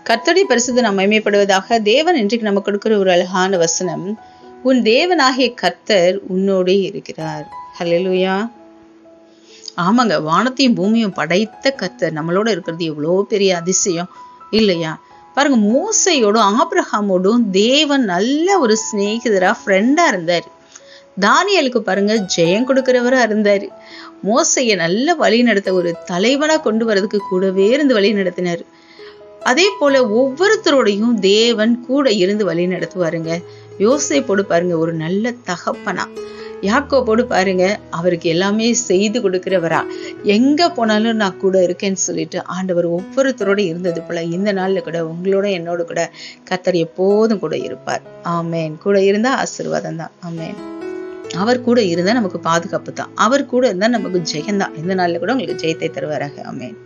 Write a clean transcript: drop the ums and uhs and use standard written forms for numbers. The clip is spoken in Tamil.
கர்த்தருடைய பரிசுத்த நாம் மகிமைப்படுவதாக. தேவன் இன்றைக்கு நமக்கு கொடுக்கிற ஒரு அழகான வசனம், உன் தேவனாகிய கர்த்தர் உன்னோடே இருக்கிறார். ஹல்லேலூயா. ஆமாங்க, வானத்தையும் பூமியும் படைத்த கர்த்தர் நம்மளோட இருக்கிறது எவ்வளோ பெரிய அதிசயம் இல்லையா? பாருங்க, மோசையோடும் ஆபிரகாமோடும் தேவன் நல்ல ஒரு சிநேகிதரா ஃப்ரெண்டா இருந்தார். தானியேலுக்கு பாருங்க ஜெயம் கொடுக்கிறவரா இருந்தாரு. மோசையை நல்ல வழி நடத்த ஒரு தலைவனா கொண்டு வரதுக்கு கூடவே இருந்து வழி நடத்தினார். அதே போல ஒவ்வொருத்தரோடையும் தேவன் கூட இருந்து வழி நடத்துவாருங்க. யோசேப்போடு பாருங்க ஒரு நல்ல தகப்பனா, யாக்கோபோடு பாருங்க அவருக்கு எல்லாமே செய்து கொடுக்கிறவரா, எங்க போனாலும் நான் கூட இருக்கேன்னு சொல்லிட்டு ஆண்டவர் ஒவ்வொருத்தரோட இருந்தது போல இந்த நாள்ல கூட உங்களோட என்னோட கூட கர்த்தர் எப்போதும் கூட இருப்பார். ஆமேன். கூட இருந்தா ஆசீர்வாதம் தான். ஆமேன். அவர் கூட இருந்தா நமக்கு பாதுகாப்பு தான். அவர் கூட இருந்தா நமக்கு ஜெயம்தான். இந்த நாள்ல கூட உங்களுக்கு ஜெயத்தை தருவாராக. ஆமேன்.